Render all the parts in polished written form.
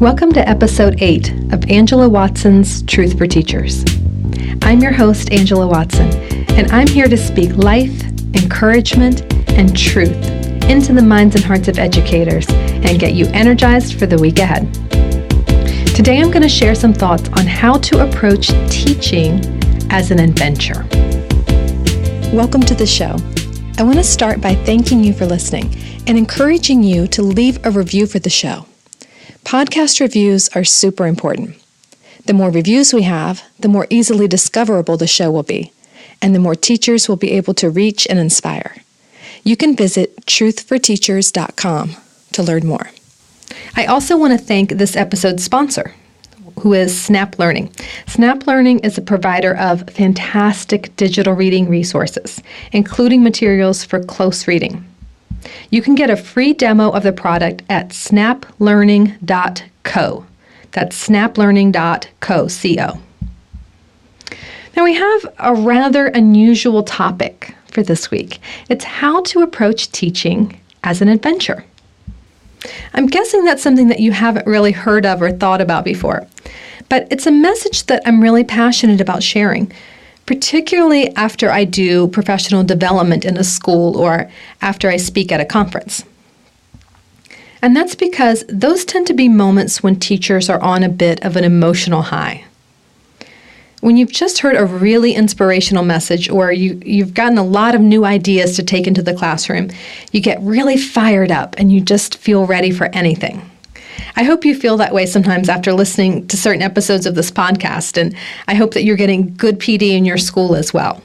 Welcome to Episode 8 of Angela Watson's Truth for Teachers. I'm your host, Angela Watson, and I'm here to speak life, encouragement, and truth into the minds and hearts of educators and get you energized for the week ahead. Today I'm going to share some thoughts on how to approach teaching as an adventure. Welcome to the show. I want to start by thanking you for listening and encouraging you to leave a review for the show. Podcast reviews are super important. The more reviews we have, the more easily discoverable the show will be, and the more teachers will be able to reach and inspire. You can visit truthforteachers.com to learn more. I also want to thank this episode's sponsor, who is Snap Learning. Snap Learning is a provider of fantastic digital reading resources, including materials for close reading. You can get a free demo of the product at snaplearning.co. That's snaplearning.co, C-O. Now we have a rather unusual topic for this week. It's how to approach teaching as an adventure. I'm guessing that's something that you haven't really heard of or thought about before, but it's a message that I'm really passionate about sharing, particularly after I do professional development in a school or after I speak at a conference. And that's because those tend to be moments when teachers are on a bit of an emotional high. When you've just heard a really inspirational message or you've gotten a lot of new ideas to take into the classroom, you get really fired up and you just feel ready for anything. I hope you feel that way sometimes after listening to certain episodes of this podcast, and I hope that you're getting good PD in your school as well.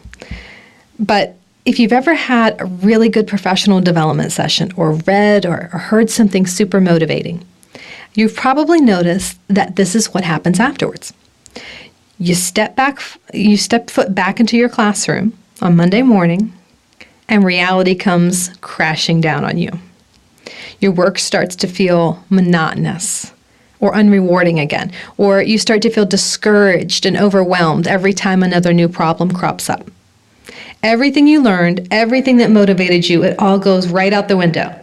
But if you've ever had a really good professional development session or read or heard something super motivating, you've probably noticed that this is what happens afterwards. You step foot back into your classroom on Monday morning, and reality comes crashing down on you. Your work starts to feel monotonous or unrewarding again, or you start to feel discouraged and overwhelmed every time another new problem crops up. Everything you learned, everything that motivated you, it all goes right out the window,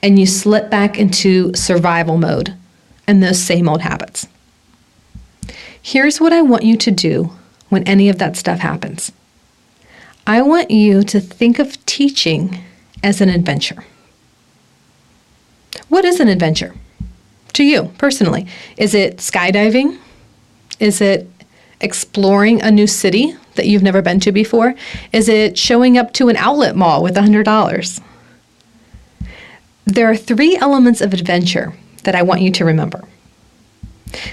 and you slip back into survival mode and those same old habits. Here's what I want you to do when any of that stuff happens. I want you to think of teaching as an adventure. What is an adventure to you personally? Is it skydiving? Is it exploring a new city that you've never been to before? Is it showing up to an outlet mall with $100? There are 3 elements of adventure that I want you to remember.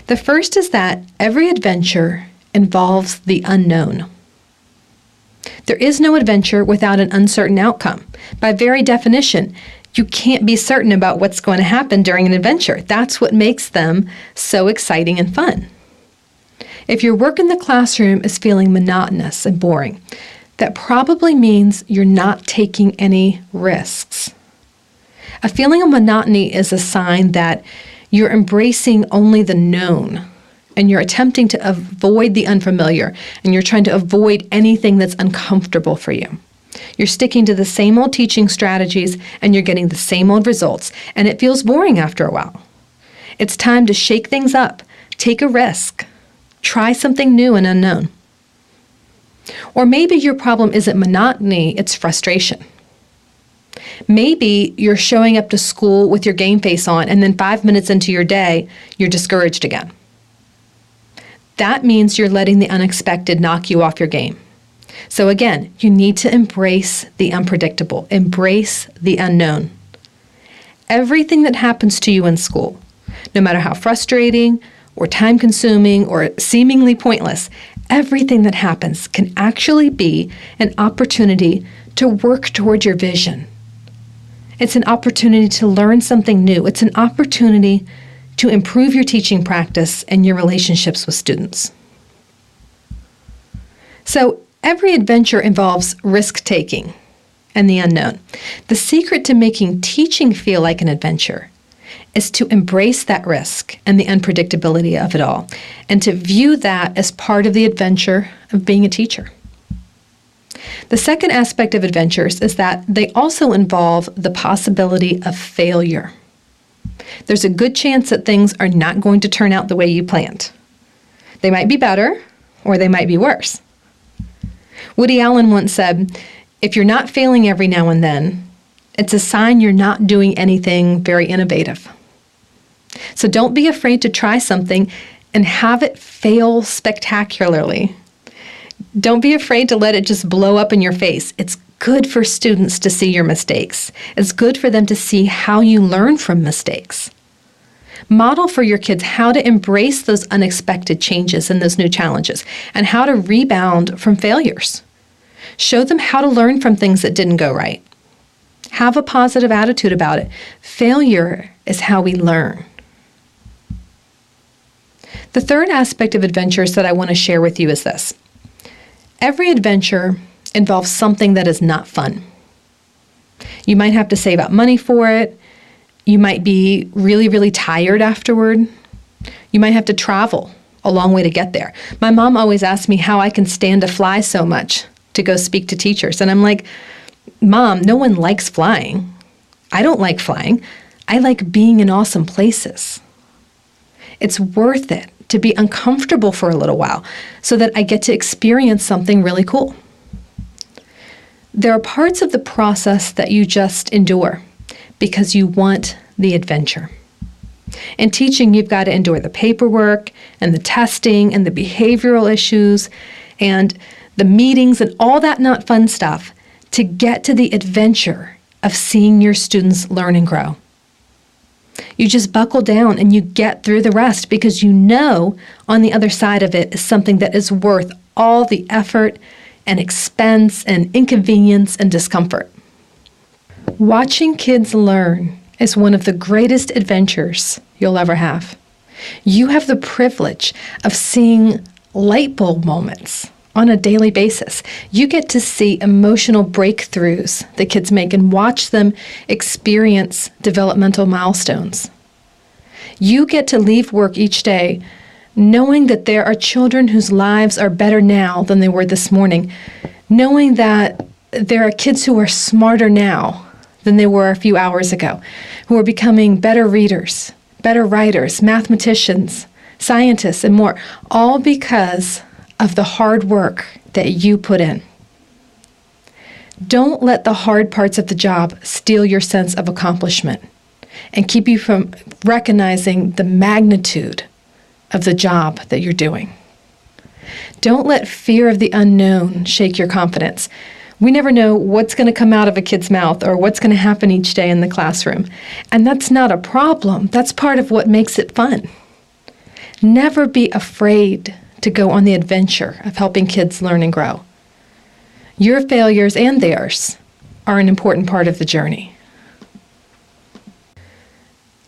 The first is that every adventure involves the unknown. There is no adventure without an uncertain outcome. By very definition, you can't be certain about what's going to happen during an adventure. That's what makes them so exciting and fun. If your work in the classroom is feeling monotonous and boring, that probably means you're not taking any risks. A feeling of monotony is a sign that you're embracing only the known, and you're attempting to avoid the unfamiliar, and you're trying to avoid anything that's uncomfortable for you. You're sticking to the same old teaching strategies, and you're getting the same old results, and it feels boring after a while. It's time to shake things up, take a risk, try something new and unknown. Or maybe your problem isn't monotony, it's frustration. Maybe you're showing up to school with your game face on, and then 5 minutes into your day, you're discouraged again. That means you're letting the unexpected knock you off your game. So again, you need to embrace the unpredictable, embrace the unknown. Everything that happens to you in school, no matter how frustrating or time-consuming or seemingly pointless, everything that happens can actually be an opportunity to work toward your vision. It's an opportunity to learn something new. It's an opportunity to improve your teaching practice and your relationships with students. So every adventure involves risk-taking and the unknown. The secret to making teaching feel like an adventure is to embrace that risk and the unpredictability of it all, and to view that as part of the adventure of being a teacher. The second aspect of adventures is that they also involve the possibility of failure. There's a good chance that things are not going to turn out the way you planned. They might be better, or they might be worse. Woody Allen once said, "If you're not failing every now and then, it's a sign you're not doing anything very innovative." So don't be afraid to try something and have it fail spectacularly. Don't be afraid to let it just blow up in your face. It's good for students to see your mistakes. It's good for them to see how you learn from mistakes. Model for your kids how to embrace those unexpected changes and those new challenges and how to rebound from failures. Show them how to learn from things that didn't go right. Have a positive attitude about it. Failure is how we learn. The third aspect of adventures that I want to share with you is this. Every adventure involves something that is not fun. You might have to save up money for it. You might be really, really tired afterward. You might have to travel a long way to get there. My mom always asks me how I can stand to fly so much to go speak to teachers. And I'm like, Mom, no one likes flying. I don't like flying. I like being in awesome places. It's worth it to be uncomfortable for a little while so that I get to experience something really cool. There are parts of the process that you just endure because you want the adventure. In teaching, you've got to endure the paperwork and the testing and the behavioral issues and the meetings and all that not fun stuff to get to the adventure of seeing your students learn and grow. You just buckle down and you get through the rest because you know on the other side of it is something that is worth all the effort and expense and inconvenience and discomfort. Watching kids learn is one of the greatest adventures you'll ever have. You have the privilege of seeing light bulb moments on a daily basis. You get to see emotional breakthroughs that kids make and watch them experience developmental milestones. You get to leave work each day knowing that there are children whose lives are better now than they were this morning, knowing that there are kids who are smarter now than they were a few hours ago, who are becoming better readers, better writers, mathematicians, scientists, and more, all because of the hard work that you put in. Don't let the hard parts of the job steal your sense of accomplishment and keep you from recognizing the magnitude of the job that you're doing. Don't let fear of the unknown shake your confidence. We never know what's going to come out of a kid's mouth or what's going to happen each day in the classroom. And that's not a problem. That's part of what makes it fun. Never be afraid to go on the adventure of helping kids learn and grow. Your failures and theirs are an important part of the journey.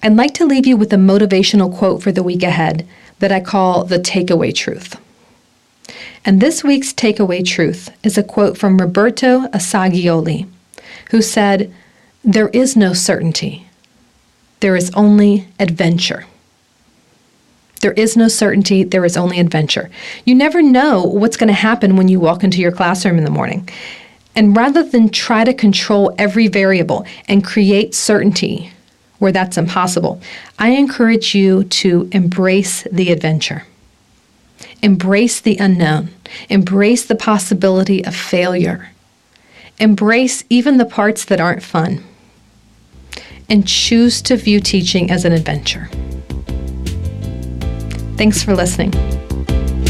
I'd like to leave you with a motivational quote for the week ahead that I call the takeaway truth. And this week's takeaway truth is a quote from Roberto Assagioli, who said, "There is no certainty. There is only adventure." There is no certainty, there is only adventure. You never know what's going to happen when you walk into your classroom in the morning. And rather than try to control every variable and create certainty where that's impossible, I encourage you to embrace the adventure. Embrace the unknown. Embrace the possibility of failure. Embrace even the parts that aren't fun. And choose to view teaching as an adventure. Thanks for listening.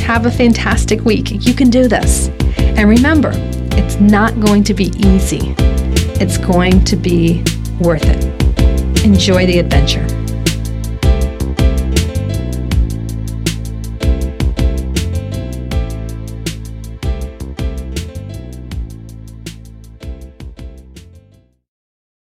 Have a fantastic week. You can do this. And remember, it's not going to be easy. It's going to be worth it. Enjoy the adventure.